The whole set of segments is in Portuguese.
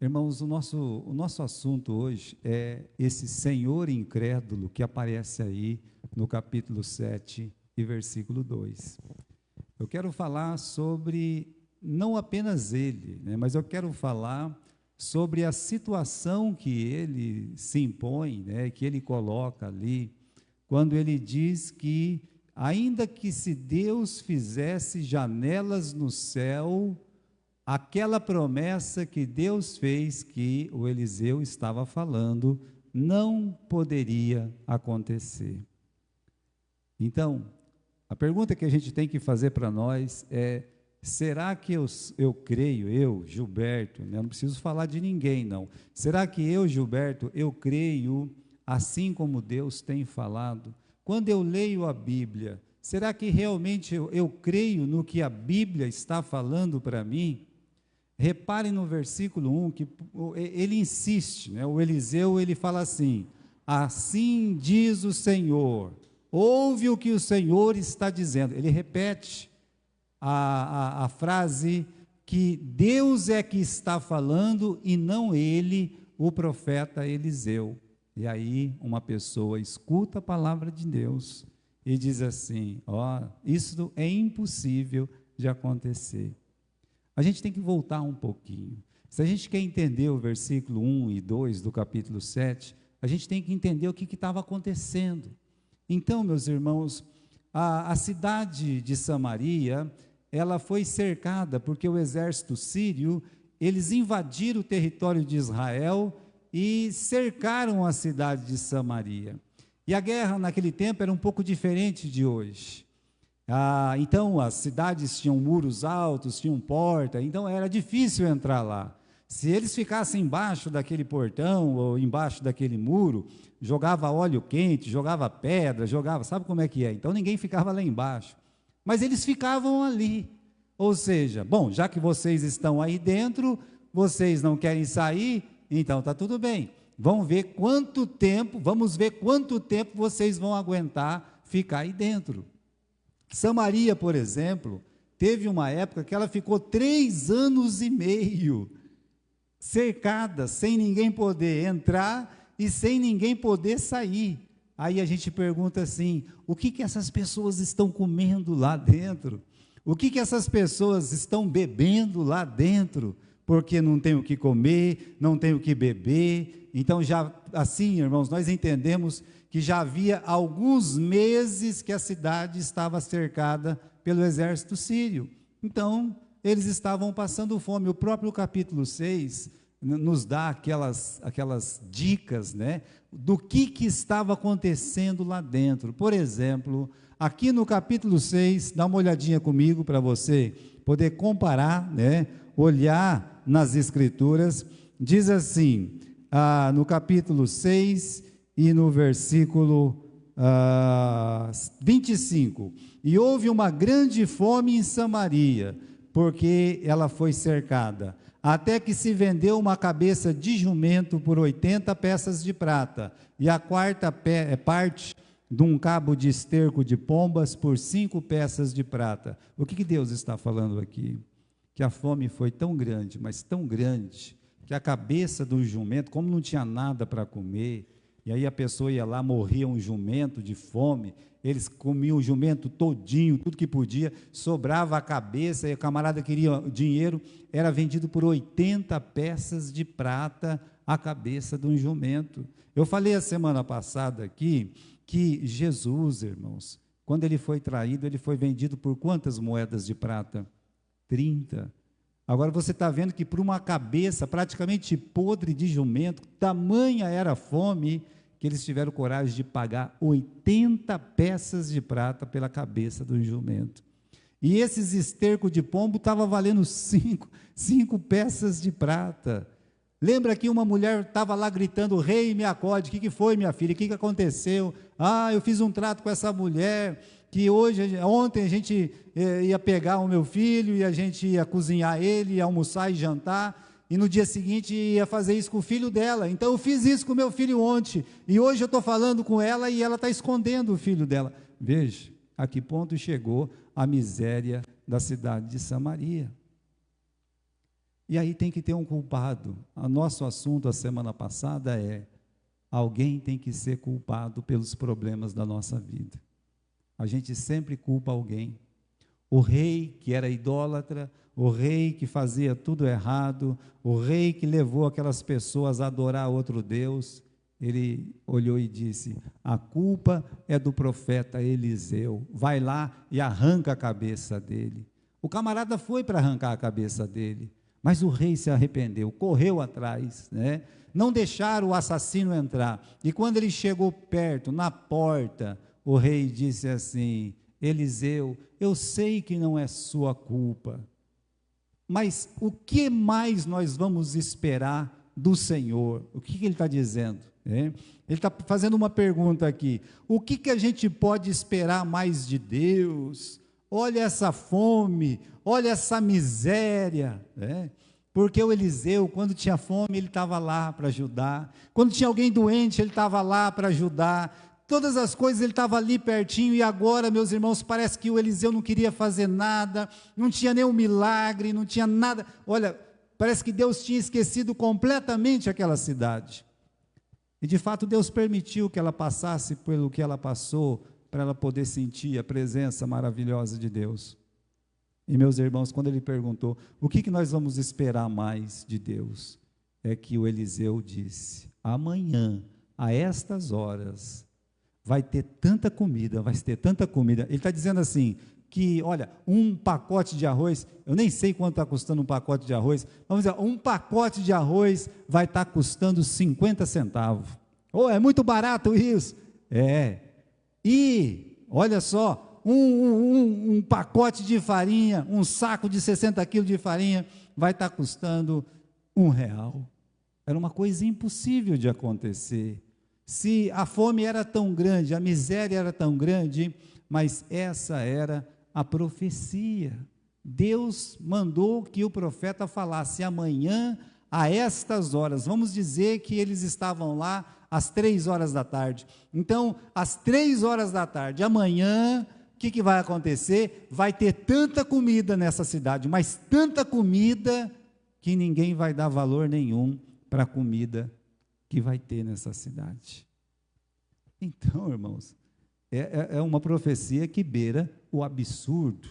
Irmãos, o nosso assunto hoje é esse Senhor incrédulo que aparece aí no capítulo 7 e versículo 2. Eu quero falar sobre, não apenas ele, né, mas eu quero falar sobre a situação que ele se impõe, né, que ele coloca ali, quando ele diz que, ainda que se Deus fizesse janelas no céu, aquela promessa que Deus fez, que o Eliseu estava falando, não poderia acontecer. Então, a pergunta que a gente tem que fazer para nós é: será que eu creio, eu, Gilberto, né, não preciso falar de ninguém, não. Será que eu, Gilberto, eu creio assim como Deus tem falado? Quando eu leio a Bíblia, será que realmente eu creio no que a Bíblia está falando para mim? Reparem no versículo 1, que ele insiste, né? O Eliseu, ele fala assim: assim diz o Senhor, ouve o que o Senhor está dizendo. Ele repete a frase que Deus é que está falando e não ele, o profeta Eliseu. E aí uma pessoa escuta a palavra de Deus e diz assim: ó, isso é impossível de acontecer. A gente tem que voltar um pouquinho. Se a gente quer entender o versículo 1 e 2 do capítulo 7, a gente tem que entender o que estava acontecendo. Então, meus irmãos, a cidade de Samaria, ela foi cercada porque o exército sírio, eles invadiram o território de Israel e cercaram a cidade de Samaria. E a guerra naquele tempo era um pouco diferente de hoje. Então as cidades tinham muros altos, tinham porta, então era difícil entrar lá. Se eles ficassem embaixo daquele portão ou embaixo daquele muro, jogava óleo quente, jogava pedra, sabe como é que é? Então ninguém ficava lá embaixo. Mas eles ficavam ali. Ou seja, bom, já que vocês estão aí dentro, vocês não querem sair, então está tudo bem. Vamos ver quanto tempo vocês vão aguentar ficar aí dentro. Samaria, por exemplo, teve uma época que ela ficou 3 anos e meio cercada, sem ninguém poder entrar e sem ninguém poder sair. Aí a gente pergunta assim: o que essas pessoas estão comendo lá dentro? O que essas pessoas estão bebendo lá dentro? Porque não tem o que comer, não tem o que beber. Então, já assim, irmãos, nós entendemos que já havia alguns meses que a cidade estava cercada pelo exército sírio. Então, eles estavam passando fome. O próprio capítulo 6 nos dá aquelas dicas, né, do que estava acontecendo lá dentro. Por exemplo, aqui no capítulo 6, dá uma olhadinha comigo para você poder comparar, né, olhar nas Escrituras. Diz assim, no capítulo 6 e no versículo 25: e houve uma grande fome em Samaria, porque ela foi cercada, até que se vendeu uma cabeça de jumento por 80 peças de prata, e a quarta parte de um cabo de esterco de pombas por 5 peças de prata. O que Deus está falando aqui? Que a fome foi tão grande, mas tão grande, que a cabeça do jumento, como não tinha nada para comer, e aí a pessoa ia lá, morria um jumento de fome, eles comiam o jumento todinho, tudo que podia, sobrava a cabeça, e o camarada queria dinheiro, era vendido por 80 peças de prata a cabeça de um jumento. Eu falei a semana passada aqui, que Jesus, irmãos, quando ele foi traído, ele foi vendido por quantas moedas de prata? 30. Agora você está vendo que por uma cabeça praticamente podre de jumento, tamanha era a fome, que eles tiveram coragem de pagar 80 peças de prata pela cabeça do jumento. E esses estercos de pombo estavam valendo 5 peças de prata. Lembra que uma mulher estava lá gritando: rei, me acode. O que foi, minha filha? O que aconteceu? Eu fiz um trato com essa mulher, que ontem a gente ia pegar o meu filho e a gente ia cozinhar ele, ia almoçar e jantar, e no dia seguinte ia fazer isso com o filho dela. Então eu fiz isso com o meu filho ontem, e hoje eu estou falando com ela e ela está escondendo o filho dela. Veja a que ponto chegou a miséria da cidade de Samaria. E aí tem que ter um culpado. O nosso assunto a semana passada é: alguém tem que ser culpado pelos problemas da nossa vida. A gente sempre culpa alguém. O rei que era idólatra, o rei que fazia tudo errado, o rei que levou aquelas pessoas a adorar outro Deus, ele olhou e disse: a culpa é do profeta Eliseu, vai lá e arranca a cabeça dele. O camarada foi para arrancar a cabeça dele, mas o rei se arrependeu, correu atrás, né? Não deixaram o assassino entrar, e quando ele chegou perto, na porta, o rei disse assim: Eliseu, eu sei que não é sua culpa, mas o que mais nós vamos esperar do Senhor? O que ele está dizendo? Ele está fazendo uma pergunta aqui: o que a gente pode esperar mais de Deus? Olha essa fome, olha essa miséria, porque o Eliseu, quando tinha fome, ele estava lá para ajudar, quando tinha alguém doente, ele estava lá para ajudar, todas as coisas ele estava ali pertinho. E agora, meus irmãos, parece que o Eliseu não queria fazer nada, não tinha nenhum milagre, não tinha nada. Olha, parece que Deus tinha esquecido completamente aquela cidade, e de fato Deus permitiu que ela passasse pelo que ela passou, para ela poder sentir a presença maravilhosa de Deus. E meus irmãos, quando ele perguntou, o que nós vamos esperar mais de Deus? É que o Eliseu disse: amanhã, a estas horas, vai ter tanta comida, vai ter tanta comida. Ele está dizendo assim, que olha, um pacote de arroz, eu nem sei quanto está custando um pacote de arroz, vamos dizer, um pacote de arroz vai estar custando 50 centavos. Oh, é muito barato isso. E, olha só, um pacote de farinha, um saco de 60 quilos de farinha, vai estar custando R$1. Era uma coisa impossível de acontecer. Se a fome era tão grande, a miséria era tão grande, mas essa era a profecia. Deus mandou que o profeta falasse: amanhã, a estas horas, vamos dizer que eles estavam lá às 3 horas da tarde, então, às 3 horas da tarde, amanhã, o que vai acontecer? Vai ter tanta comida nessa cidade, mas tanta comida, que ninguém vai dar valor nenhum para a comida que vai ter nessa cidade. Então, irmãos, é uma profecia que beira o absurdo,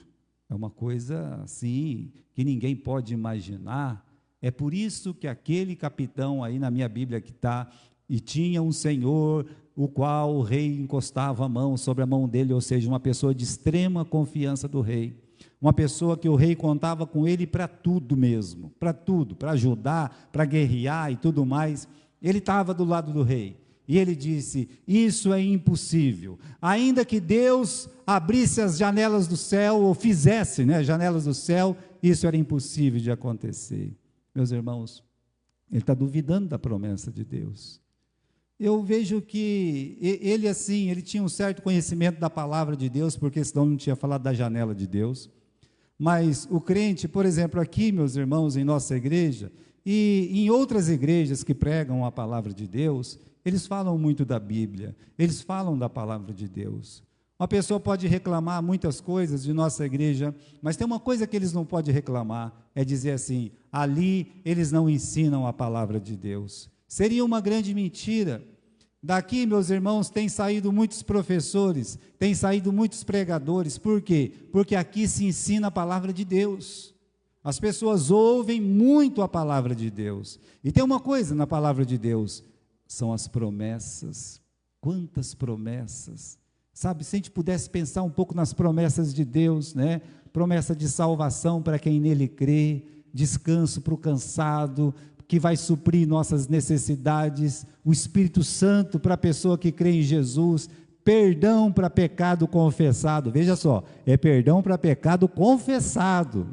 é uma coisa assim, que ninguém pode imaginar. É por isso que aquele capitão aí na minha Bíblia que está, e tinha um senhor, o qual o rei encostava a mão sobre a mão dele, ou seja, uma pessoa de extrema confiança do rei, uma pessoa que o rei contava com ele para tudo mesmo, para tudo, para ajudar, para guerrear e tudo mais. Ele estava do lado do rei, e ele disse: isso é impossível, ainda que Deus abrisse as janelas do céu, ou fizesse, as janelas do céu, isso era impossível de acontecer. Meus irmãos, ele está duvidando da promessa de Deus. Eu vejo que ele assim, ele tinha um certo conhecimento da palavra de Deus, porque senão não tinha falado da janela de Deus. Mas o crente, por exemplo, aqui, meus irmãos, em nossa igreja, e em outras igrejas que pregam a palavra de Deus, eles falam muito da Bíblia, eles falam da palavra de Deus. Uma pessoa pode reclamar muitas coisas de nossa igreja, mas tem uma coisa que eles não podem reclamar, é dizer assim: ali eles não ensinam a palavra de Deus. Seria uma grande mentira. Daqui, meus irmãos, tem saído muitos professores, tem saído muitos pregadores. Por quê? Porque aqui se ensina a palavra de Deus. As pessoas ouvem muito a palavra de Deus. E tem uma coisa na palavra de Deus, são as promessas. Quantas promessas! Sabe, se a gente pudesse pensar um pouco nas promessas de Deus, promessa de salvação para quem nele crê, descanso para o cansado, que vai suprir nossas necessidades, o Espírito Santo para a pessoa que crê em Jesus, perdão para pecado confessado. Veja só, é perdão para pecado confessado,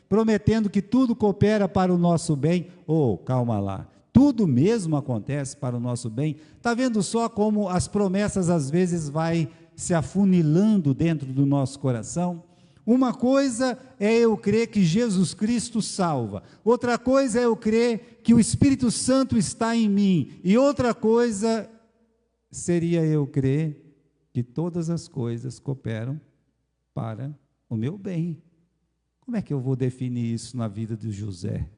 prometendo que tudo coopera para o nosso bem. Calma lá, tudo mesmo acontece para o nosso bem. Está vendo só como as promessas às vezes vai se afunilando dentro do nosso coração? Uma coisa é eu crer que Jesus Cristo salva, outra coisa é eu crer que o Espírito Santo está em mim, e outra coisa seria eu crer que todas as coisas cooperam para o meu bem. Como é que eu vou definir isso na vida de José?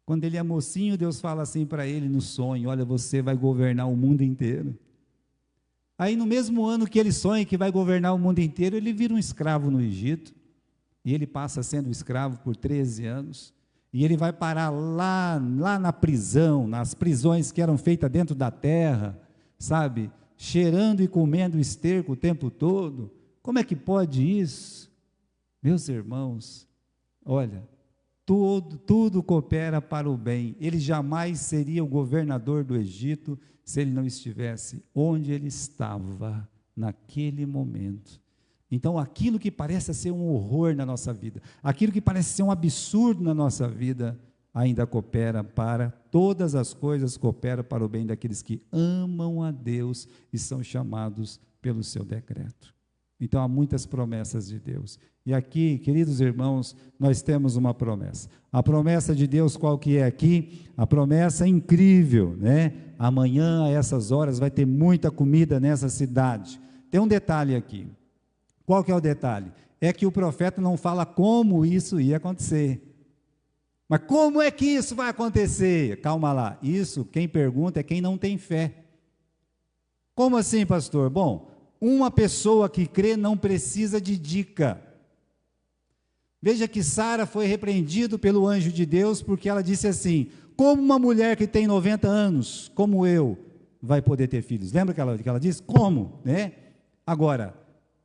Quando ele é mocinho, Deus fala assim para ele no sonho: olha, você vai governar o mundo inteiro. Aí no mesmo ano que ele sonha que vai governar o mundo inteiro, ele vira um escravo no Egito, e ele passa sendo escravo por 13 anos, e ele vai parar lá na prisão, nas prisões que eram feitas dentro da terra, sabe, cheirando e comendo esterco o tempo todo. Como é que pode isso? Meus irmãos, olha, tudo coopera para o bem. Ele jamais seria o governador do Egito se ele não estivesse onde ele estava naquele momento. Então, aquilo que parece ser um horror na nossa vida, aquilo que parece ser um absurdo na nossa vida, ainda coopera para, todas as coisas cooperam para o bem daqueles que amam a Deus e são chamados pelo seu decreto. Então, há muitas promessas de Deus. E aqui, queridos irmãos, nós temos uma promessa. A promessa de Deus, qual que é aqui? A promessa incrível, né? Amanhã, a essas horas, vai ter muita comida nessa cidade. Tem um detalhe aqui. Qual que é o detalhe? É que o profeta não fala como isso ia acontecer. Mas como é que isso vai acontecer? Calma lá. Isso, quem pergunta é quem não tem fé. Como assim, pastor? Bom, uma pessoa que crê não precisa de dica. Veja que Sara foi repreendido pelo anjo de Deus porque ela disse assim: como uma mulher que tem 90 anos, como eu, vai poder ter filhos? Lembra que ela disse? Como? Né? Agora,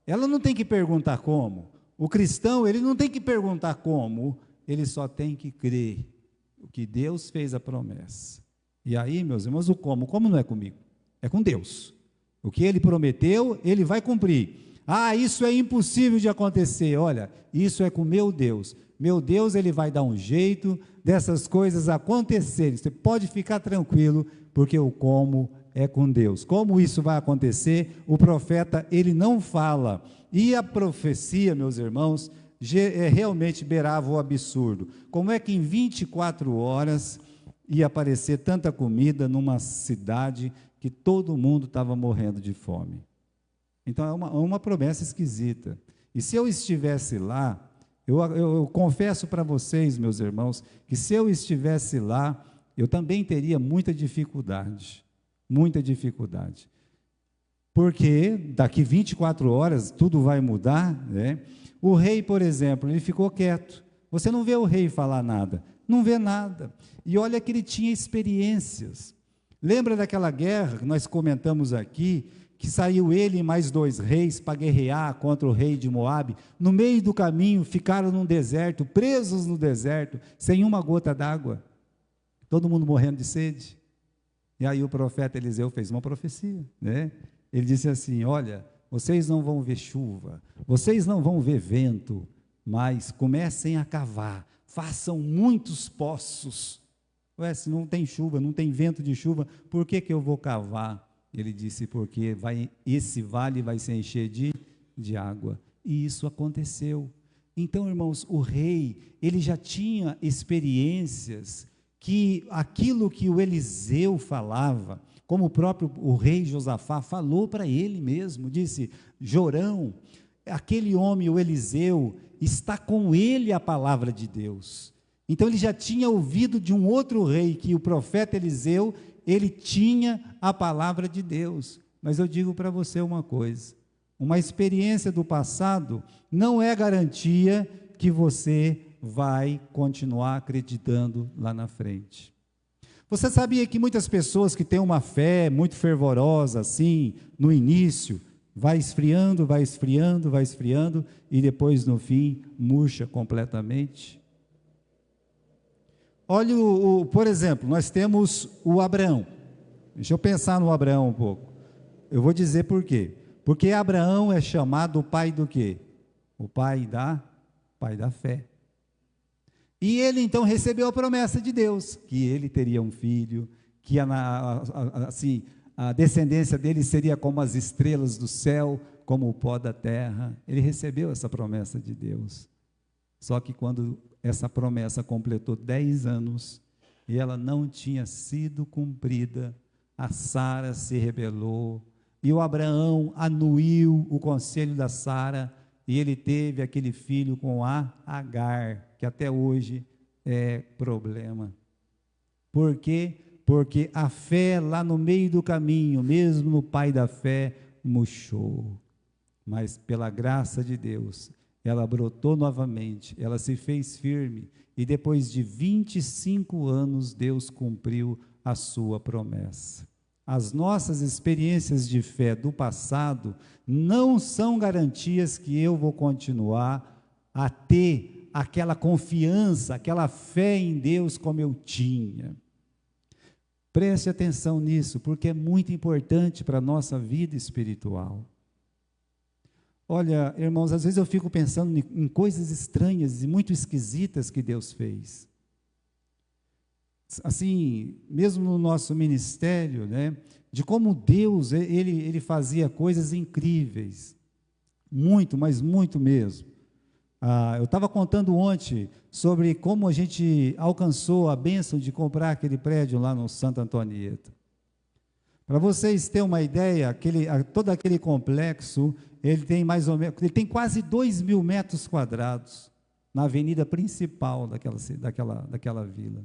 ela não tem que perguntar como. O cristão, ele não tem que perguntar como, ele só tem que crer que Deus fez a promessa. E aí, meus irmãos, o como não é comigo, é com Deus. O que ele prometeu, ele vai cumprir. Ah, isso é impossível de acontecer. Olha, isso é com meu Deus. Meu Deus, ele vai dar um jeito dessas coisas acontecerem. Você pode ficar tranquilo, porque o como é com Deus. Como isso vai acontecer, o profeta, ele não fala. E a profecia, meus irmãos, realmente beirava o absurdo. Como é que em 24 horas ia aparecer tanta comida numa cidade que todo mundo estava morrendo de fome? Então, é uma promessa esquisita. E se eu estivesse lá, eu confesso para vocês, meus irmãos, que se eu estivesse lá, eu também teria muita dificuldade. Muita dificuldade. Porque daqui 24 horas tudo vai mudar, né? O rei, por exemplo, ele ficou quieto. Você não vê o rei falar nada, não vê nada. E olha que ele tinha experiências. Lembra daquela guerra que nós comentamos aqui, que saiu ele e mais 2 reis para guerrear contra o rei de Moabe? No meio do caminho ficaram num deserto, presos no deserto, sem uma gota d'água, todo mundo morrendo de sede. E aí o profeta Eliseu fez uma profecia, né? Ele disse assim: olha, vocês não vão ver chuva, vocês não vão ver vento, mas comecem a cavar, façam muitos poços. Ué, se não tem chuva, não tem vento de chuva, por que eu vou cavar? Ele disse: porque esse vale vai se encher de água. E isso aconteceu. Então, irmãos, o rei, ele já tinha experiências que aquilo que o Eliseu falava, como o rei Josafá falou para ele mesmo, disse: Jorão, aquele homem, o Eliseu, está com ele a palavra de Deus. Então ele já tinha ouvido de um outro rei que o profeta Eliseu, ele tinha a palavra de Deus. Mas eu digo para você uma coisa: uma experiência do passado não é garantia que você vai continuar acreditando lá na frente. Você sabia que muitas pessoas que têm uma fé muito fervorosa, assim, no início, vai esfriando, vai esfriando, vai esfriando, e depois, no fim, murcha completamente? Olha, por exemplo, nós temos o Abraão. Deixa eu pensar no Abraão um pouco. Eu vou dizer por quê. Porque Abraão é chamado o pai do quê? O pai da fé. E ele então recebeu a promessa de Deus, que ele teria um filho, que assim, a descendência dele seria como as estrelas do céu, como o pó da terra. Ele recebeu essa promessa de Deus. Só que quando essa promessa completou 10 anos, e ela não tinha sido cumprida, a Sara se rebelou, e o Abraão anuiu o conselho da Sara, e ele teve aquele filho com a Agar, que até hoje é problema. Por quê? Porque a fé lá no meio do caminho, mesmo no pai da fé, murchou. Mas pela graça de Deus, ela brotou novamente, ela se fez firme, e depois de 25 anos, Deus cumpriu a sua promessa. As nossas experiências de fé do passado não são garantias que eu vou continuar a ter aquela confiança, aquela fé em Deus como eu tinha. Preste atenção nisso, porque é muito importante para a nossa vida espiritual. Olha, irmãos, às vezes eu fico pensando em coisas estranhas e muito esquisitas que Deus fez. Assim, mesmo no nosso ministério, né, de como Deus, ele fazia coisas incríveis. Muito, mas muito mesmo. Eu estava contando ontem sobre como a gente alcançou a bênção de comprar aquele prédio lá no Santa Antonieta. Para vocês terem uma ideia, todo aquele complexo, ele tem mais ou menos, ele tem quase 2.000 metros quadrados na avenida principal daquela vila.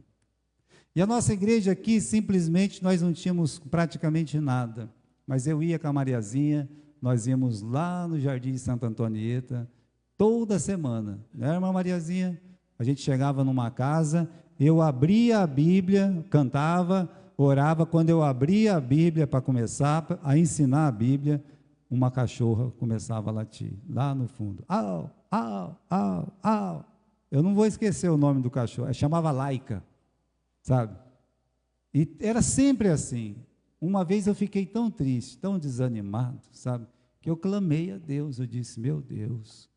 E a nossa igreja aqui, simplesmente, nós não tínhamos praticamente nada, mas eu ia com a Mariazinha, nós íamos lá no Jardim de Santa Antonieta, toda semana, né, irmã Mariazinha? A gente chegava numa casa, eu abria a Bíblia, cantava, orava. Quando eu abria a Bíblia para começar a ensinar a Bíblia, uma cachorra começava a latir, lá no fundo. Au, au, au, au. Eu não vou esquecer o nome do cachorro, chamava Laika, sabe? E era sempre assim. Uma vez eu fiquei tão triste, tão desanimado, sabe? Que eu clamei a Deus, eu disse, meu Deus,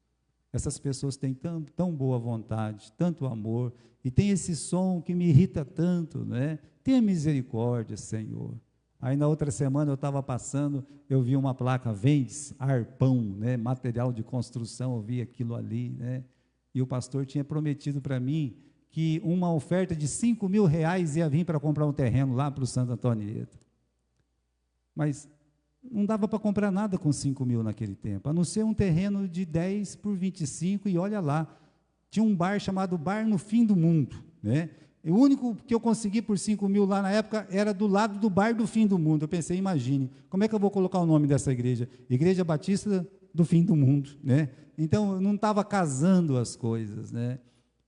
essas pessoas têm tão boa vontade, tanto amor, e tem esse som que me irrita tanto, né? Tenha misericórdia, Senhor. Aí na outra semana eu estava passando, eu vi uma placa, vende-se arpão, né? Material de construção, eu vi aquilo ali, né? E o pastor tinha prometido para mim que uma oferta de R$5.000 ia vir para comprar um terreno lá para o Santo Antonieta. Mas não dava para comprar nada com 5.000 naquele tempo, a não ser um terreno de 10 por 25, e olha lá, tinha um bar chamado Bar no Fim do Mundo, né? O único que eu consegui por 5.000 lá na época era do lado do Bar do Fim do Mundo. Eu pensei, imagine, como é que eu vou colocar o nome dessa igreja? Igreja Batista do Fim do Mundo, né? Então, eu não estava casando as coisas, né?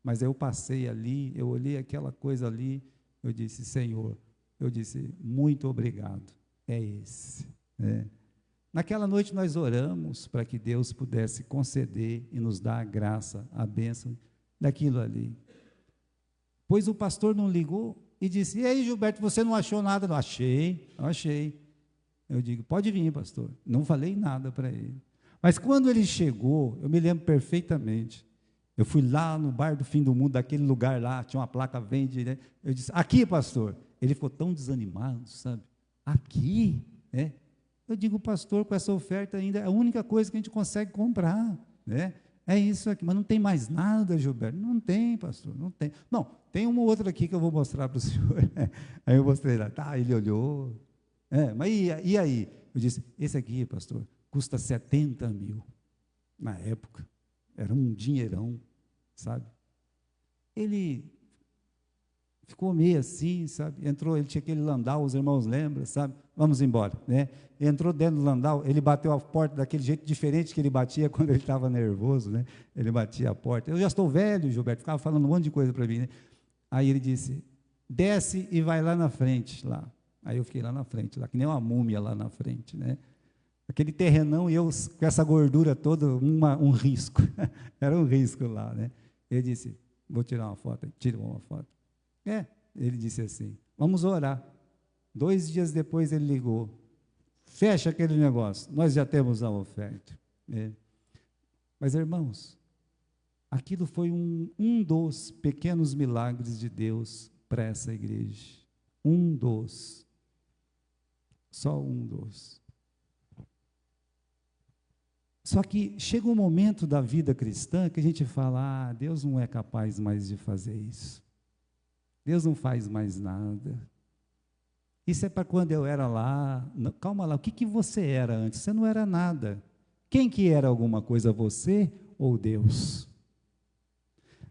Mas eu passei ali, eu olhei aquela coisa ali, eu disse, Senhor, eu disse, muito obrigado, é esse. Naquela noite nós oramos para que Deus pudesse conceder e nos dar a graça, a bênção daquilo ali. Pois o pastor não ligou e disse, e aí, Gilberto, você não achou nada? Não, achei. Eu digo, pode vir, pastor. Não falei nada para ele. Mas quando ele chegou, eu me lembro perfeitamente, eu fui lá no Bar do Fim do Mundo, daquele lugar lá, tinha uma placa, vende, né? Eu disse, aqui, pastor. Ele ficou tão desanimado, sabe? Aqui, né? Eu digo, pastor, com essa oferta ainda é a única coisa que a gente consegue comprar, né? É isso aqui, mas não tem mais nada, Gilberto. Não tem, pastor, não tem. Não, tem uma outra aqui que eu vou mostrar para o senhor. Aí eu mostrei lá, tá, ele olhou. Mas e aí? Eu disse, esse aqui, pastor, custa 70.000. Na época, era um dinheirão, sabe? Ele ficou meio assim, sabe? Entrou, ele tinha aquele landau, os irmãos lembram, sabe? Vamos embora, né? Entrou dentro do landau, ele bateu a porta daquele jeito diferente que ele batia quando ele estava nervoso, né? Ele batia a porta. Eu já estou velho, Gilberto, ficava falando um monte de coisa para mim, né? Aí ele disse, desce e vai lá na frente, lá. Aí eu fiquei lá na frente, lá, que nem uma múmia lá na frente, né? Aquele terrenão e eu com essa gordura toda, um risco. Era um risco lá, né? Ele disse, vou tirar uma foto. Tirou uma foto. Ele disse assim, vamos orar. 2 dias depois ele ligou, fecha aquele negócio, nós já temos a oferta. Mas, irmãos, aquilo foi um dos pequenos milagres de Deus para essa igreja. Só um dos. Só que chega um momento da vida cristã que a gente fala, Deus não é capaz mais de fazer isso. Deus não faz mais nada. Isso é para quando eu era lá. Não, calma lá, o que você era antes? Você não era nada. Quem que era alguma coisa, você ou Deus?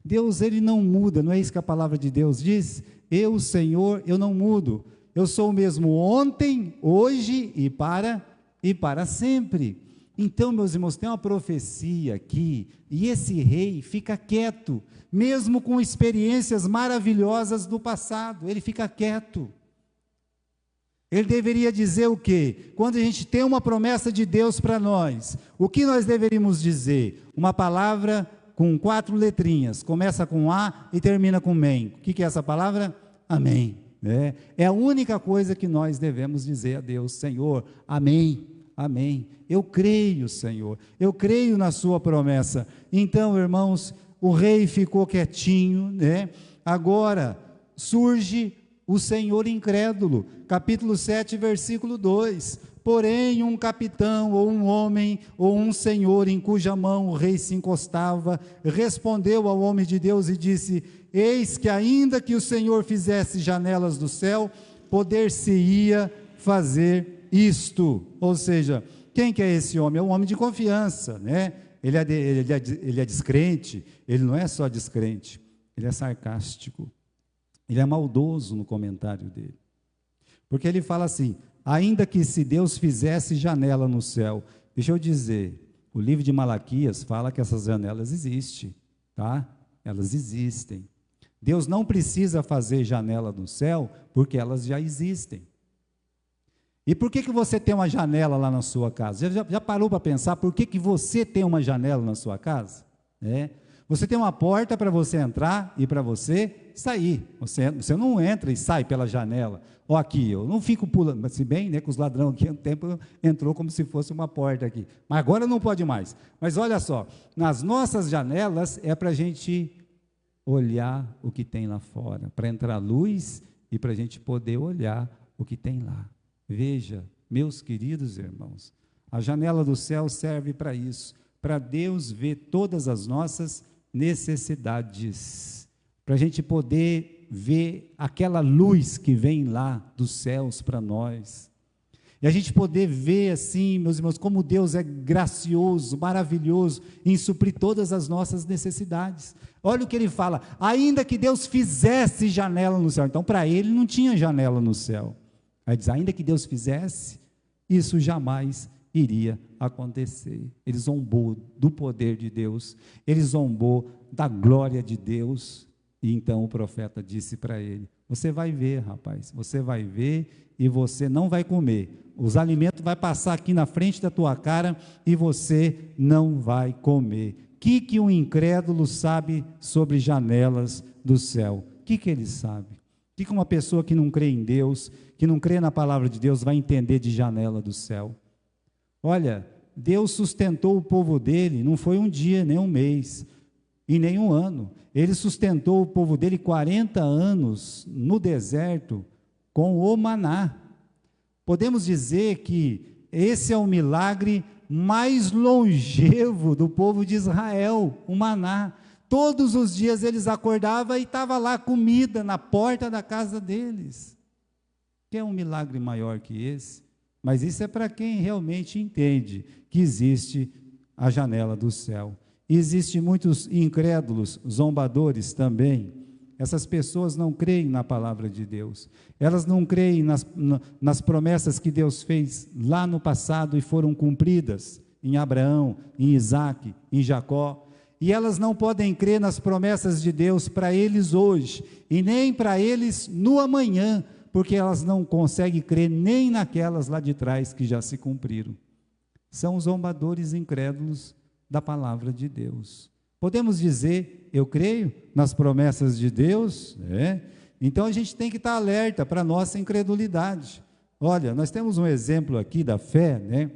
Deus, ele não muda, não é isso que a palavra de Deus diz? Eu, Senhor, eu não mudo. Eu sou o mesmo ontem, hoje e para sempre. Então, meus irmãos, tem uma profecia aqui, e esse rei fica quieto, mesmo com experiências maravilhosas do passado, ele fica quieto. Ele deveria dizer o quê? Quando a gente tem uma promessa de Deus para nós, o que nós deveríamos dizer? Uma palavra com 4 letrinhas, começa com A e termina com MEM. O que é essa palavra? Amém. É a única coisa que nós devemos dizer a Deus: Senhor, amém, amém. Eu creio, Senhor, eu creio na sua promessa. Então, irmãos, o rei ficou quietinho, Agora surge o Senhor incrédulo, capítulo 7, versículo 2, porém um capitão, ou um homem, ou um senhor, em cuja mão o rei se encostava, respondeu ao homem de Deus e disse: eis que ainda que o Senhor fizesse janelas do céu, poder-se-ia fazer isto. Ou seja, quem que é esse homem? É um homem de confiança, Ele é descrente, ele não é só descrente, ele é sarcástico. Ele é maldoso no comentário dele, porque ele fala assim: ainda que se Deus fizesse janela no céu. Deixa eu dizer, o livro de Malaquias fala que essas janelas existem, tá? Elas existem. Deus não precisa fazer janela no céu, porque elas já existem. E por que você tem uma janela lá na sua casa? Já parou para pensar por que você tem uma janela na sua casa? Você tem uma porta para você entrar e para você sair. Você não entra e sai pela janela. Ó, aqui, eu não fico pulando, mas se bem, que os ladrões aqui, no tempo, entrou como se fosse uma porta aqui. Mas agora não pode mais. Mas olha só, nas nossas janelas é para a gente olhar o que tem lá fora, para entrar luz e para a gente poder olhar o que tem lá. Veja, meus queridos irmãos, a janela do céu serve para isso, para Deus ver todas as nossas necessidades, para a gente poder ver aquela luz que vem lá dos céus para nós, e a gente poder ver assim, meus irmãos, como Deus é gracioso, maravilhoso, em suprir todas as nossas necessidades. Olha o que ele fala: ainda que Deus fizesse janela no céu. Então, para ele não tinha janela no céu. Aí diz: ainda que Deus fizesse, isso jamais iria acontecer. Ele zombou do poder de Deus, ele zombou da glória de Deus, e então o profeta disse para ele: você vai ver, rapaz, você vai ver e você não vai comer, os alimentos vão passar aqui na frente da tua cara e você não vai comer. O que um incrédulo sabe sobre janelas do céu? O que ele sabe? O que uma pessoa que não crê em Deus, que não crê na palavra de Deus, vai entender de janela do céu? Olha, Deus sustentou o povo dele, não foi um dia, nem um mês, e nem um ano. Ele sustentou o povo dele 40 anos no deserto com o maná. Podemos dizer que esse é o milagre mais longevo do povo de Israel, o maná. Todos os dias eles acordavam e estava lá comida na porta da casa deles. Que é um milagre maior que esse? Mas isso é para quem realmente entende que existe a janela do céu. E existem muitos incrédulos, zombadores também. Essas pessoas não creem na palavra de Deus. Elas não creem nas promessas que Deus fez lá no passado e foram cumpridas em Abraão, em Isaac, em Jacó. E elas não podem crer nas promessas de Deus para eles hoje, e nem para eles no amanhã, porque elas não conseguem crer nem naquelas lá de trás que já se cumpriram. São os zombadores incrédulos da palavra de Deus. Podemos dizer: eu creio nas promessas de Deus, Então a gente tem que estar alerta para a nossa incredulidade. Olha, nós temos um exemplo aqui da fé,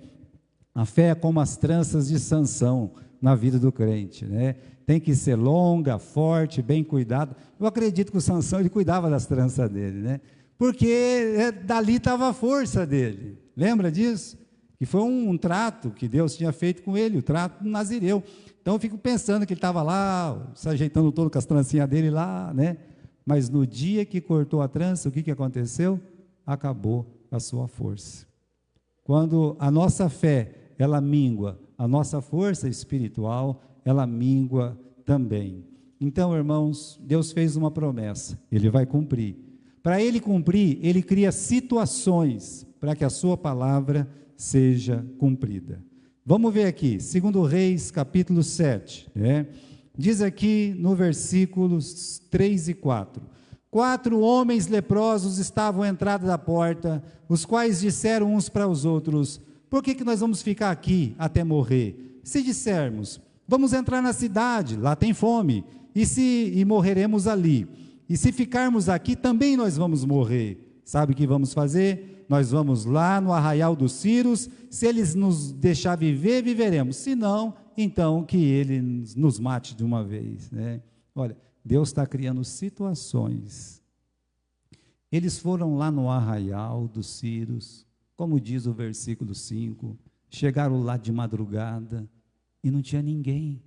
A fé é como as tranças de Sansão na vida do crente, Tem que ser longa, forte, bem cuidado. Eu acredito que o Sansão, ele cuidava das tranças dele, Porque dali estava a força dele. Lembra disso? Que foi um trato que Deus tinha feito com ele, o trato do Nazireu. Então eu fico pensando que ele estava lá, se ajeitando todo com as trancinhas dele lá, Mas no dia que cortou a trança, o que aconteceu? Acabou a sua força. Quando a nossa fé, ela mingua, a nossa força espiritual, ela mingua também. Então, irmãos, Deus fez uma promessa, Ele vai cumprir. Para Ele cumprir, Ele cria situações para que a sua palavra seja cumprida. Vamos ver aqui, 2 Reis, capítulo 7, diz aqui no versículos 3 e 4, 4 homens leprosos estavam à entrada da porta, os quais disseram uns para os outros: por que nós vamos ficar aqui até morrer? Se dissermos, vamos entrar na cidade, lá tem fome, e morreremos ali, e se ficarmos aqui, também nós vamos morrer. Sabe o que vamos fazer? Nós vamos lá no arraial dos Círios, se eles nos deixar viver, viveremos, se não, então que ele nos mate de uma vez, Olha, Deus está criando situações. Eles foram lá no arraial dos Círios, como diz o versículo 5, chegaram lá de madrugada e não tinha ninguém.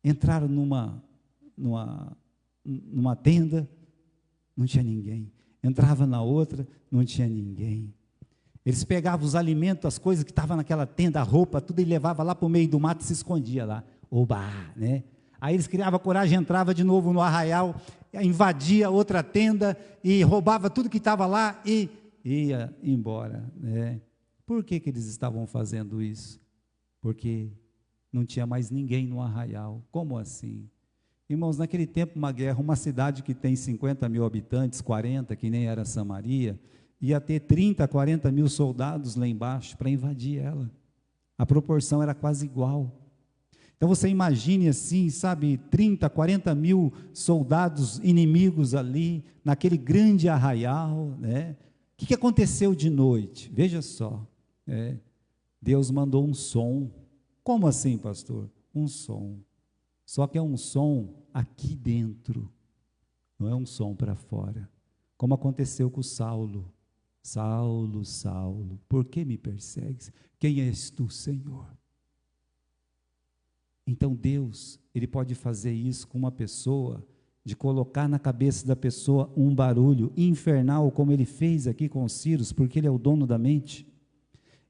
Entraram numa tenda, não tinha ninguém. Entrava na outra, não tinha ninguém. Eles pegavam os alimentos, as coisas que estavam naquela tenda, a roupa, tudo, e levava lá para o meio do mato e se escondia lá. Oba, Aí eles criavam coragem, entrava de novo no arraial, invadia outra tenda e roubava tudo que estava lá e ia embora. Por que eles estavam fazendo isso? Porque não tinha mais ninguém no arraial. Como assim? Irmãos, naquele tempo, uma guerra, uma cidade que tem 50 mil habitantes, 40, que nem era Samaria, ia ter 30, 40 mil soldados lá embaixo para invadir ela. A proporção era quase igual. Então você imagine assim, 30, 40 mil soldados inimigos ali, naquele grande arraial, O que aconteceu de noite? Veja só, Deus mandou um som. Como assim, pastor? Um som. Só que é um som aqui dentro, não é um som para fora. Como aconteceu com Saulo. Saulo, Saulo, por que me persegues? Quem és tu, Senhor? Então Deus, Ele pode fazer isso com uma pessoa, de colocar na cabeça da pessoa um barulho infernal, como Ele fez aqui com os Círios, porque Ele é o dono da mente.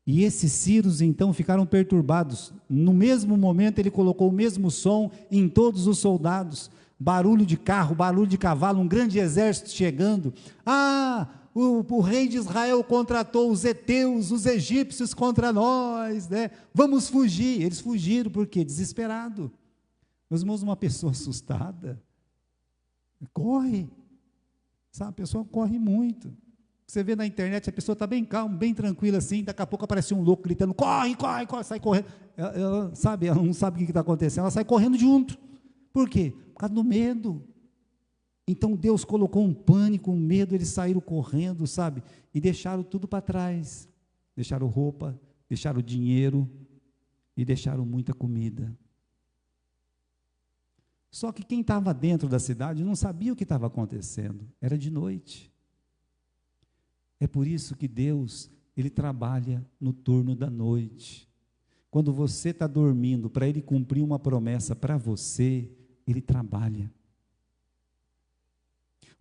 E esses Círios então ficaram perturbados. No mesmo momento Ele colocou o mesmo som em todos os soldados, barulho de carro, barulho de cavalo, um grande exército chegando. O rei de Israel contratou os heteus, os egípcios contra nós, Vamos fugir. Eles fugiram, por quê? Desesperado. Meus irmãos, uma pessoa assustada corre, a pessoa corre muito. Você vê na internet, a pessoa está bem calma, bem tranquila assim, daqui a pouco aparece um louco gritando, corre, corre, corre, sai correndo. Ela não sabe o que está acontecendo, ela sai correndo junto. Por quê? Por causa do medo. Então Deus colocou um pânico, um medo, eles saíram correndo, e deixaram tudo para trás. Deixaram roupa, deixaram dinheiro e deixaram muita comida. Só que quem estava dentro da cidade não sabia o que estava acontecendo, era de noite. É por isso que Deus, Ele trabalha no turno da noite. Quando você está dormindo, para Ele cumprir uma promessa para você, Ele trabalha.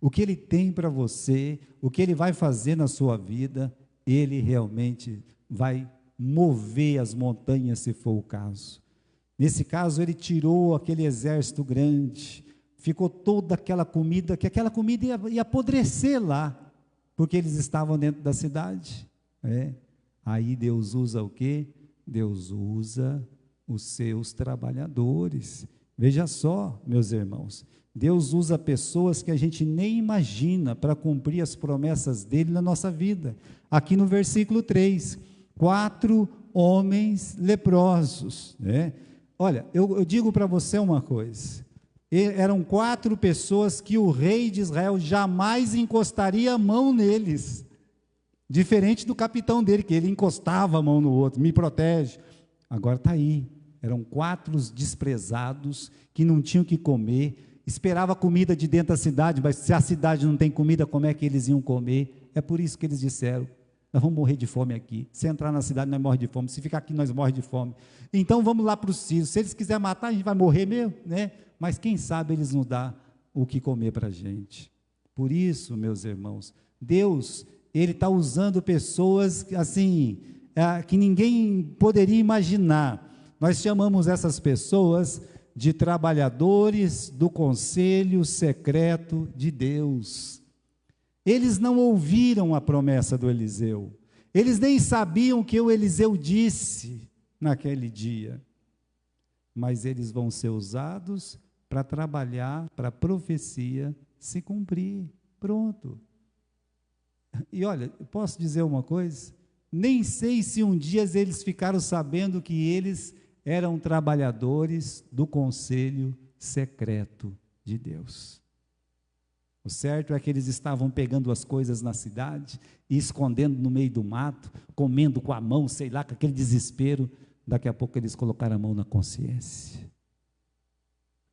O que Ele tem para você, o que Ele vai fazer na sua vida, Ele realmente vai mover as montanhas, se for o caso. Nesse caso, Ele tirou aquele exército grande, ficou toda aquela comida, que aquela comida ia apodrecer lá, porque eles estavam dentro da cidade. Aí Deus usa o quê? Deus usa os seus trabalhadores. Veja só, meus irmãos, Deus usa pessoas que a gente nem imagina para cumprir as promessas dele na nossa vida. Aqui no versículo 3, 4 homens leprosos. Olha, eu digo para você uma coisa, eram 4 pessoas que o rei de Israel jamais encostaria a mão neles, diferente do capitão dele, que ele encostava a mão no outro, me protege. Agora está aí, eram 4 desprezados, que não tinham o que comer, esperava comida de dentro da cidade, mas se a cidade não tem comida, como é que eles iam comer? É por isso que eles disseram, nós vamos morrer de fome aqui, se entrar na cidade nós morremos de fome, se ficar aqui nós morremos de fome, então vamos lá para os Círios, se eles quiserem matar a gente vai morrer mesmo, mas quem sabe eles não dão o que comer para a gente. Por isso, meus irmãos, Deus, Ele está usando pessoas assim, que ninguém poderia imaginar. Nós chamamos essas pessoas de trabalhadores do conselho secreto de Deus. Eles não ouviram a promessa do Eliseu. Eles nem sabiam o que o Eliseu disse naquele dia. Mas eles vão ser usados para trabalhar, para a profecia se cumprir. Pronto. E olha, posso dizer uma coisa? Nem sei se um dia eles ficaram sabendo que eles eram trabalhadores do conselho secreto de Deus. O certo é que eles estavam pegando as coisas na cidade e escondendo no meio do mato, comendo com a mão, sei lá, com aquele desespero. Daqui a pouco eles colocaram a mão na consciência.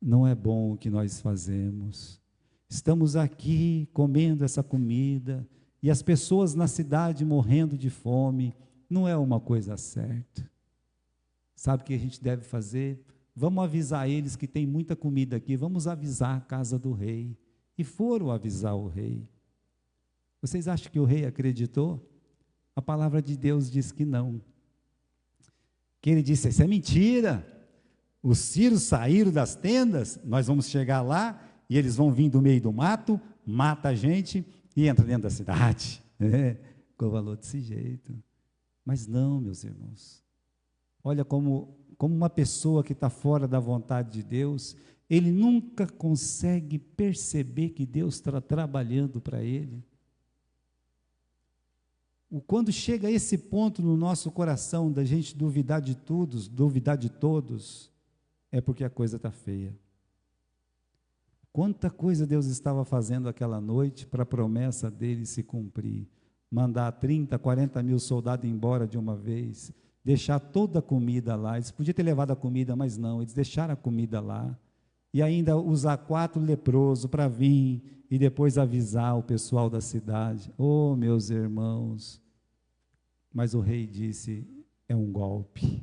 Não é bom o que nós fazemos. Estamos aqui comendo essa comida e as pessoas na cidade morrendo de fome. Não é uma coisa certa. Sabe o que a gente deve fazer? Vamos avisar eles que tem muita comida aqui, vamos avisar a casa do rei. E foram avisar o rei. Vocês acham que o rei acreditou? A palavra de Deus diz que não. Que ele disse, isso é mentira. Os sírios saíram das tendas, nós vamos chegar lá e eles vão vir do meio do mato, mata a gente e entra dentro da cidade. Falou desse jeito. Mas não, meus irmãos. Olha como uma pessoa que está fora da vontade de Deus, ele nunca consegue perceber que Deus está trabalhando para ele. Quando chega a esse ponto no nosso coração, da gente duvidar de tudo, duvidar de todos, é porque a coisa está feia. Quanta coisa Deus estava fazendo aquela noite para a promessa dele se cumprir. Mandar 30, 40 mil soldados embora de uma vez, deixar toda a comida lá. Eles podiam ter levado a comida, mas não, eles deixaram a comida lá. E ainda usar 4 leprosos para vir e depois avisar o pessoal da cidade. Oh, meus irmãos! Mas o rei disse, é um golpe.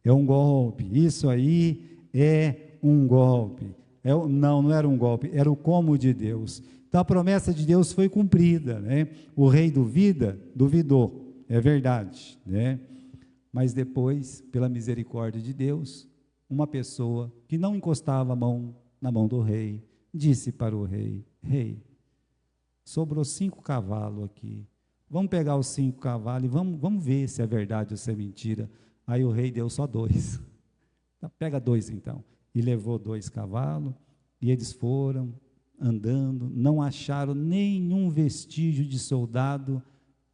É um golpe, isso aí é um golpe. Não era um golpe, era o como de Deus. Então a promessa de Deus foi cumprida. O rei duvidou, é verdade. Mas depois, pela misericórdia de Deus, uma pessoa que não encostava a mão na mão do rei, disse para o rei, rei, sobrou 5 cavalos aqui, vamos pegar os 5 cavalos e vamos ver se é verdade ou se é mentira. Aí o rei deu só 2, pega 2 então, e levou 2 cavalos, e eles foram andando, não acharam nenhum vestígio de soldado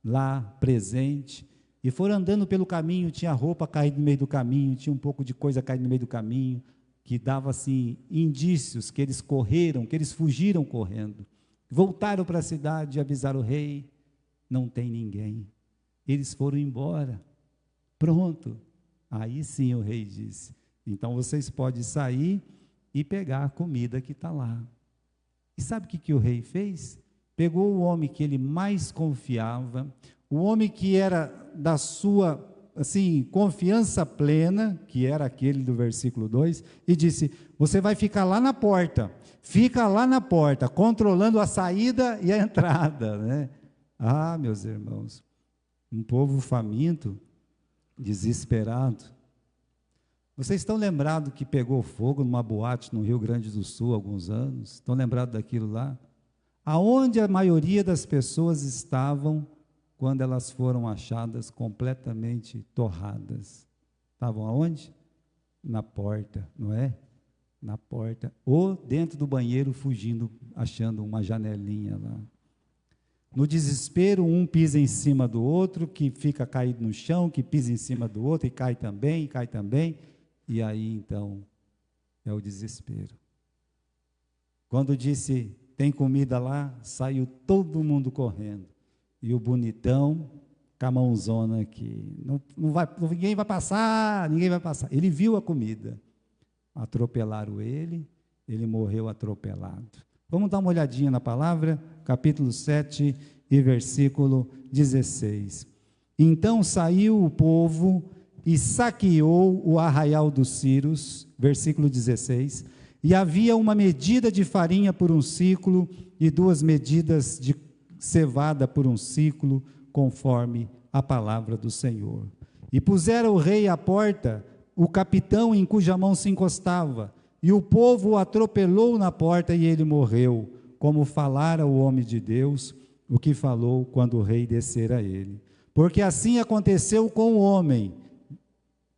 lá presente, e foram andando pelo caminho, tinha roupa caída no meio do caminho, tinha um pouco de coisa caída no meio do caminho, que dava assim, indícios que eles correram, que eles fugiram correndo. Voltaram para a cidade e avisaram o rei, não tem ninguém. Eles foram embora. Pronto. Aí sim o rei disse, então vocês podem sair e pegar a comida que está lá. E sabe o que o rei fez? Pegou o homem que ele mais confiava, o homem que era da sua, assim, confiança plena, que era aquele do versículo 2, e disse, você vai ficar lá na porta, fica lá na porta, controlando a saída e a entrada, Ah, meus irmãos, um povo faminto, desesperado. Vocês estão lembrados que pegou fogo numa boate no Rio Grande do Sul há alguns anos? Estão lembrados daquilo lá? Aonde a maioria das pessoas estavam quando elas foram achadas completamente torradas? Estavam aonde? Na porta, não é? Na porta, ou dentro do banheiro fugindo, achando uma janelinha lá. No desespero, um pisa em cima do outro, que fica caído no chão, que pisa em cima do outro e cai também, e aí então é o desespero. Quando disse, tem comida lá, saiu todo mundo correndo. E o bonitão, com a mãozona aqui, ninguém vai passar. Ele viu a comida, atropelaram ele morreu atropelado. Vamos dar uma olhadinha na palavra, capítulo 7 e versículo 16. Então saiu o povo e saqueou o arraial dos sírios, versículo 16, e havia uma medida de farinha por um ciclo e 2 medidas de cevada por um ciclo, conforme a palavra do Senhor. E puseram o rei à porta o capitão em cuja mão se encostava, e o povo o atropelou na porta e ele morreu, como falara o homem de Deus, o que falou quando o rei descer a ele. Porque assim aconteceu com o homem,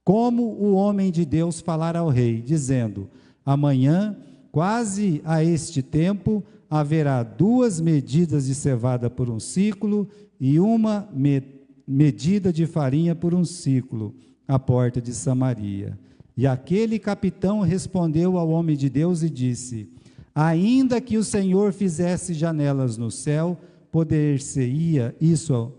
como o homem de Deus falara ao rei, dizendo: amanhã, quase a este tempo, haverá 2 medidas de cevada por um ciclo e uma medida de farinha por um ciclo, à porta de Samaria. E aquele capitão respondeu ao homem de Deus e disse: ainda que o Senhor fizesse janelas no céu, poder-se-ia isso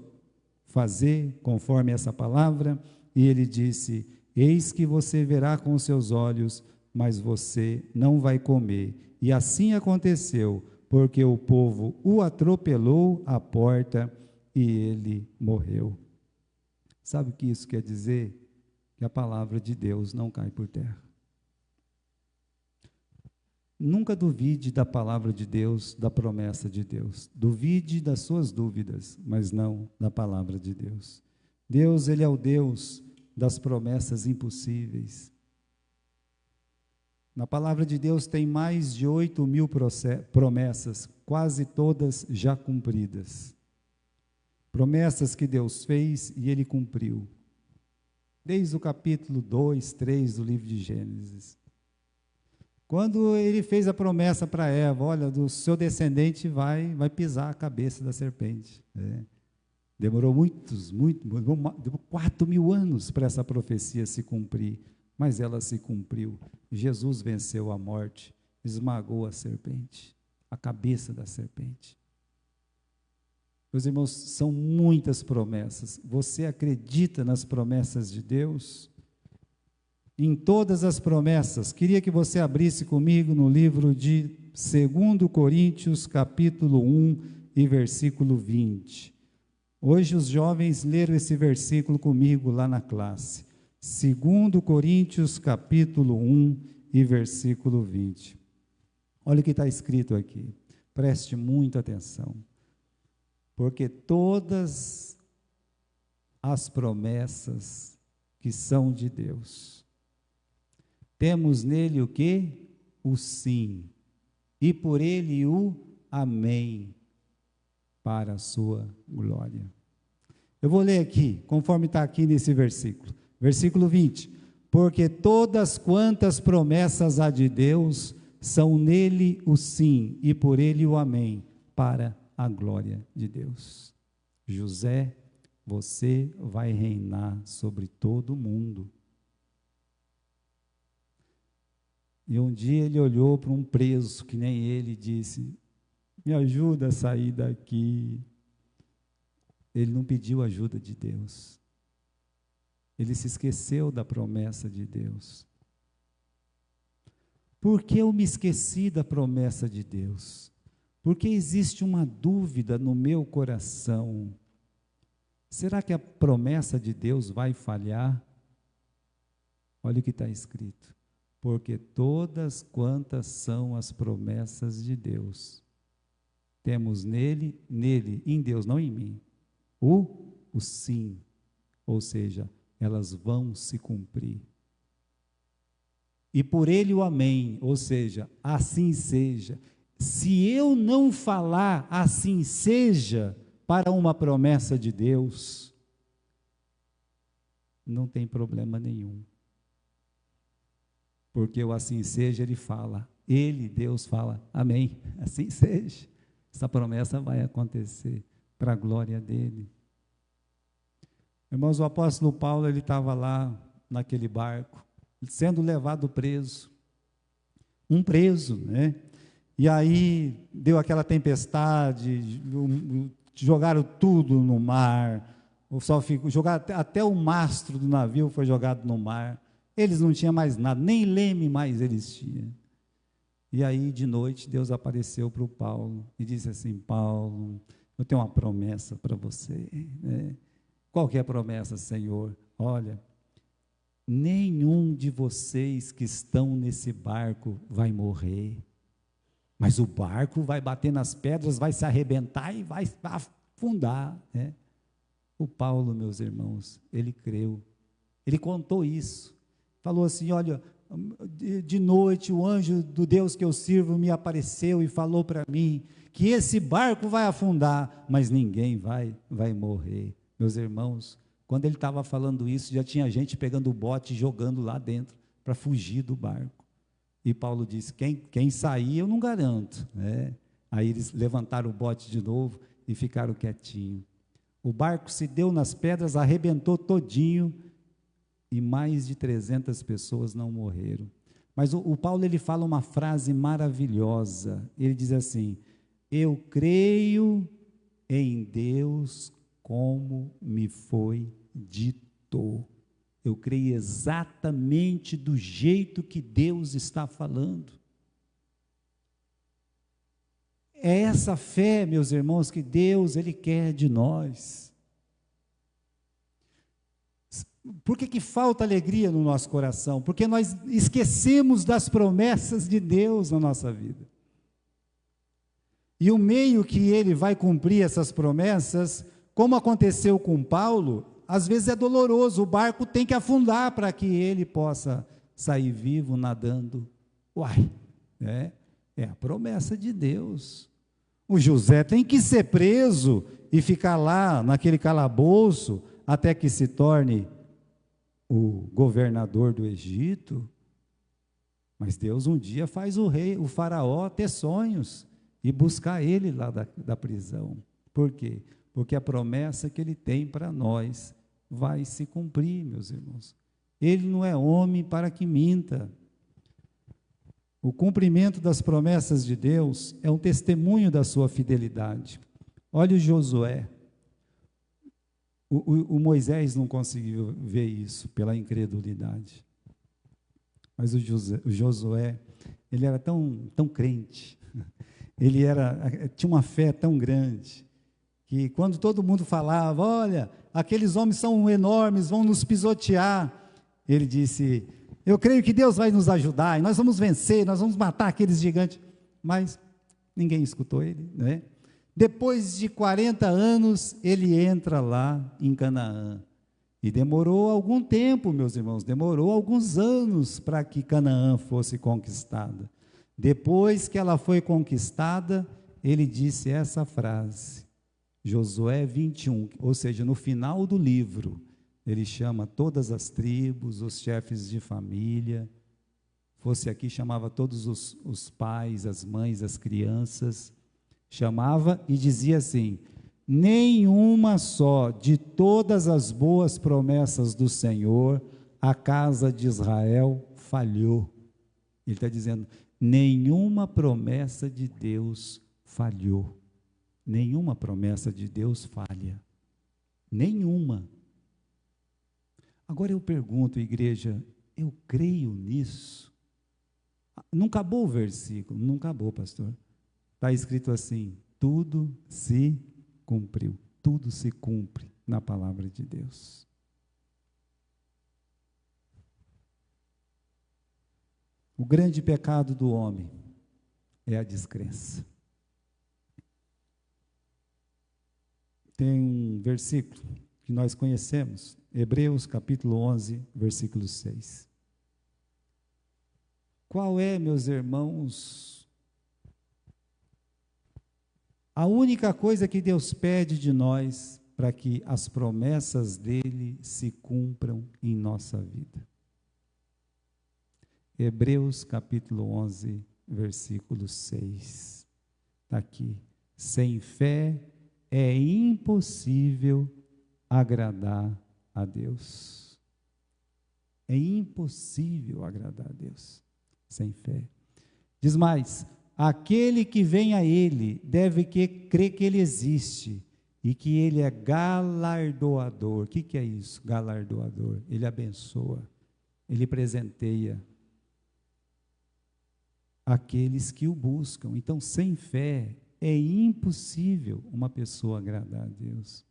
fazer, conforme essa palavra? E ele disse: eis que você verá com os seus olhos, mas você não vai comer. E assim aconteceu, porque o povo o atropelou à porta e ele morreu. Sabe o que isso quer dizer? Que a palavra de Deus não cai por terra. Nunca duvide da palavra de Deus, da promessa de Deus. Duvide das suas dúvidas, mas não da palavra de Deus. Deus, Ele é o Deus das promessas impossíveis. Na palavra de Deus tem mais de 8.000 promessas, quase todas já cumpridas. Promessas que Deus fez e Ele cumpriu. Desde o capítulo 2, 3 do livro de Gênesis. Quando Ele fez a promessa para Eva: olha, do seu descendente vai pisar a cabeça da serpente. Demorou demorou 4.000 anos para essa profecia se cumprir, mas ela se cumpriu. Jesus venceu a morte, esmagou a serpente, a cabeça da serpente. Meus irmãos, são muitas promessas. Você acredita nas promessas de Deus? Em todas as promessas, queria que você abrisse comigo no livro de 2 Coríntios, capítulo 1 e versículo 20. Hoje os jovens leram esse versículo comigo lá na classe. 2 Coríntios, capítulo 1 e versículo 20. Olha o que está escrito aqui. Preste muita atenção. Porque todas as promessas que são de Deus, temos nele o quê? O sim. E por ele o amém, para a sua glória. Eu vou ler aqui, conforme está aqui nesse versículo. Versículo 20. Porque todas quantas promessas há de Deus, são nele o sim, e por ele o amém, para a glória de Deus. José, você vai reinar sobre todo o mundo. E um dia ele olhou para um preso, que nem ele, e disse: me ajuda a sair daqui. Ele não pediu ajuda de Deus. Ele se esqueceu da promessa de Deus. Por que eu me esqueci da promessa de Deus? Porque existe uma dúvida no meu coração. Será que a promessa de Deus vai falhar? Olha o que está escrito. Porque todas quantas são as promessas de Deus, temos nele, em Deus, não em mim, o sim, ou seja, elas vão se cumprir. E por ele o amém, ou seja, assim seja. Se eu não falar assim seja para uma promessa de Deus, não tem problema nenhum. Porque o assim seja, ele fala, Deus fala, amém, assim seja. Essa promessa vai acontecer para a glória dele. Irmãos, o apóstolo Paulo, ele estava lá naquele barco, sendo levado preso. Um preso, né? E aí deu aquela tempestade, jogaram tudo no mar, jogaram até o mastro do navio foi jogado no mar. Eles não tinham mais nada, nem leme mais eles tinham. E aí, de noite, Deus apareceu para o Paulo e disse assim: Paulo, eu tenho uma promessa para você. Qual que é a promessa, Senhor? Olha, nenhum de vocês que estão nesse barco vai morrer, mas o barco vai bater nas pedras, vai se arrebentar e vai afundar. O Paulo, meus irmãos, ele creu, ele contou isso. falou assim: olha, de noite o anjo do Deus que eu sirvo me apareceu e falou para mim que esse barco vai afundar, mas ninguém vai morrer. Meus irmãos, quando ele estava falando isso, já tinha gente pegando o bote e jogando lá dentro para fugir do barco. E Paulo disse: quem sair eu não garanto, né? Aí eles levantaram o bote de novo e ficaram quietinhos. O barco se deu nas pedras, arrebentou todinho, e mais de 300 pessoas não morreram. Mas o Paulo, ele fala uma frase maravilhosa. Ele diz assim: eu creio em Deus como me foi dito. Eu creio exatamente do jeito que Deus está falando. É essa fé, meus irmãos, que Deus, Ele quer de nós. Por que falta alegria no nosso coração? Porque nós esquecemos das promessas de Deus na nossa vida. E o meio que Ele vai cumprir essas promessas, como aconteceu com Paulo, às vezes é doloroso, o barco tem que afundar para que ele possa sair vivo, nadando. Uai, é a promessa de Deus. O José tem que ser preso e ficar lá naquele calabouço até que se torne o governador do Egito. Mas Deus um dia faz o faraó ter sonhos e buscar ele lá da prisão. Por quê? Porque a promessa que ele tem para nós vai se cumprir, meus irmãos. Ele não é homem para que minta. O cumprimento das promessas de Deus é um testemunho da sua fidelidade. Olha o Josué. O Moisés não conseguiu ver isso pela incredulidade. Mas o Josué, ele era tão crente, tinha uma fé tão grande, que quando todo mundo falava: olha, aqueles homens são enormes, vão nos pisotear, ele disse: eu creio que Deus vai nos ajudar, e nós vamos vencer, nós vamos matar aqueles gigantes. Mas ninguém escutou ele, né? Depois de 40 anos, ele entra lá em Canaã. E demorou algum tempo, meus irmãos, demorou alguns anos para que Canaã fosse conquistada. Depois que ela foi conquistada, ele disse essa frase, Josué 21, ou seja, no final do livro, ele chama todas as tribos, os chefes de família, fosse aqui, chamava todos os pais, as mães, as crianças, chamava e dizia assim: nenhuma só de todas as boas promessas do Senhor, a casa de Israel falhou. Ele está dizendo, nenhuma promessa de Deus falhou. Nenhuma promessa de Deus falha. Nenhuma. Agora eu pergunto, igreja, eu creio nisso? Não acabou o versículo, não acabou, pastor. Está escrito assim: tudo se cumpriu, tudo se cumpre na palavra de Deus. O grande pecado do homem é a descrença. Tem um versículo que nós conhecemos, Hebreus capítulo 11, versículo 6. Qual é, meus irmãos, a única coisa que Deus pede de nós para que as promessas dele se cumpram em nossa vida? Hebreus capítulo 11, versículo 6. Está aqui. Sem fé é impossível agradar a Deus. É impossível agradar a Deus sem fé. Diz mais: aquele que vem a Ele deve crer que Ele existe e que Ele é galardoador. O que é isso? Galardoador. Ele abençoa, Ele presenteia aqueles que o buscam. Então, sem fé é impossível uma pessoa agradar a Deus.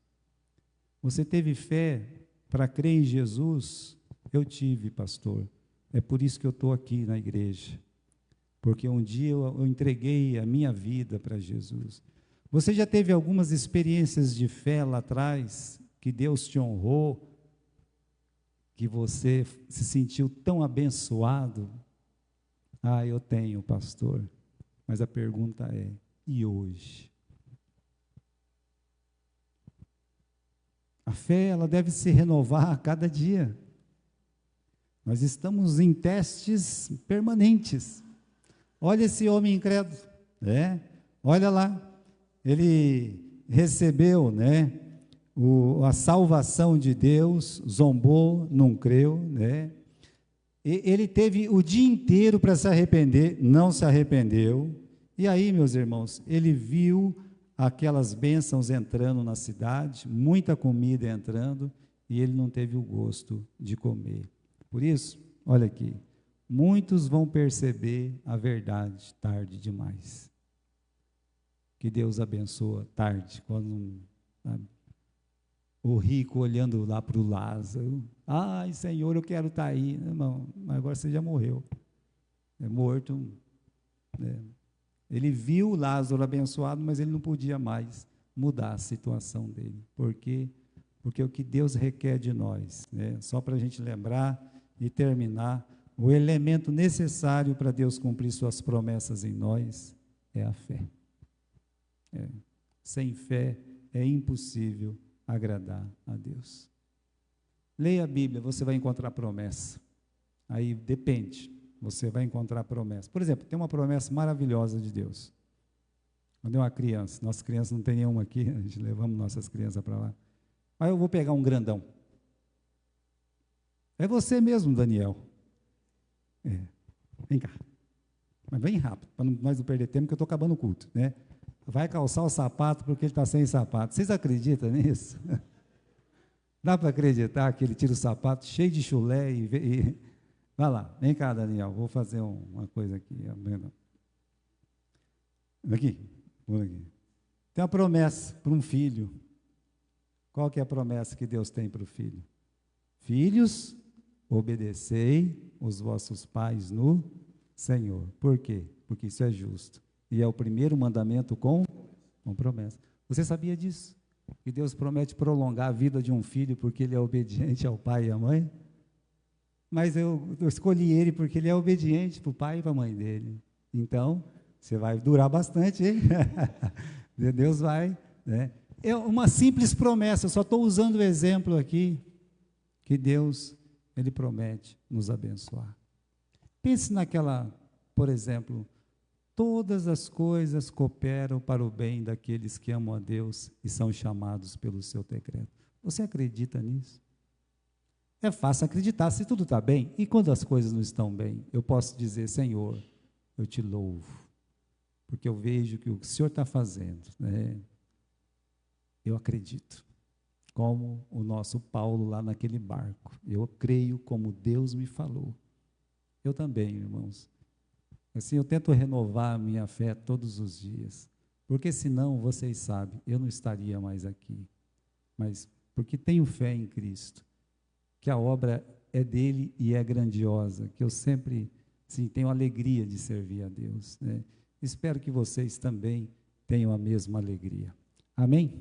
Você teve fé para crer em Jesus? Eu tive, pastor. É por isso que eu estou aqui na igreja. Porque um dia eu entreguei a minha vida para Jesus. Você já teve algumas experiências de fé lá atrás, que Deus te honrou, que você se sentiu tão abençoado? Ah, eu tenho, pastor. Mas a pergunta é: e hoje? A fé, ela deve se renovar a cada dia. Nós estamos em testes permanentes. Olha esse homem incrédulo, né? Olha lá, ele recebeu, né, a salvação de Deus, zombou, não creu, né? Ele teve o dia inteiro para se arrepender, não se arrependeu. E aí, meus irmãos, ele viu aquelas bênçãos entrando na cidade, muita comida entrando, e ele não teve o gosto de comer. Por isso, olha aqui, muitos vão perceber a verdade tarde demais. Que Deus abençoa tarde, quando sabe, o rico olhando lá para o Lázaro, ai Senhor, eu quero estar aí, irmão, mas agora você já morreu, é morto, né? Ele viu Lázaro abençoado, mas ele não podia mais mudar a situação dele. Por quê? Porque o que Deus requer de nós, né? Só para a gente lembrar e terminar, o elemento necessário para Deus cumprir suas promessas em nós é a fé. Sem fé é impossível agradar a Deus. Leia a Bíblia, você vai encontrar promessa. Aí depende. Você vai encontrar promessa. Por exemplo, tem uma promessa maravilhosa de Deus. Quando é uma criança, nossas crianças não tem nenhuma aqui, a gente levamos nossas crianças para lá. Aí eu vou pegar um grandão. É você mesmo, Daniel. Vem cá. Mas vem rápido, para nós não perder tempo, porque eu estou acabando o culto, né? Vai calçar o sapato porque ele está sem sapato. Vocês acreditam nisso? Dá para acreditar que ele tira o sapato cheio de chulé e vai lá, vem cá, Daniel, vou fazer uma coisa aqui. Aqui. Tem uma promessa para um filho. Qual que é a promessa que Deus tem para o filho? Filhos, obedecei os vossos pais no Senhor. Por quê? Porque isso é justo. E é o primeiro mandamento com promessa. Você sabia disso? Que Deus promete prolongar a vida de um filho porque ele é obediente ao pai e à mãe? Mas eu escolhi ele porque ele é obediente para o pai e para a mãe dele. Então, você vai durar bastante, hein? Deus vai, né? É uma simples promessa, eu só estou usando o exemplo aqui, que Deus, Ele promete nos abençoar. Pense naquela, por exemplo, todas as coisas cooperam para o bem daqueles que amam a Deus e são chamados pelo seu decreto. Você acredita nisso? É fácil acreditar se tudo está bem. E quando as coisas não estão bem, eu posso dizer: Senhor, eu te louvo, porque eu vejo que o que o Senhor está fazendo, né? Eu acredito, como o nosso Paulo lá naquele barco. Eu creio como Deus me falou. Eu também, irmãos. Assim, eu tento renovar a minha fé todos os dias, porque senão, vocês sabem, eu não estaria mais aqui. Mas porque tenho fé em Cristo, que a obra é dele e é grandiosa, que eu sempre, sim, tenho alegria de servir a Deus, né? Espero que vocês também tenham a mesma alegria. Amém?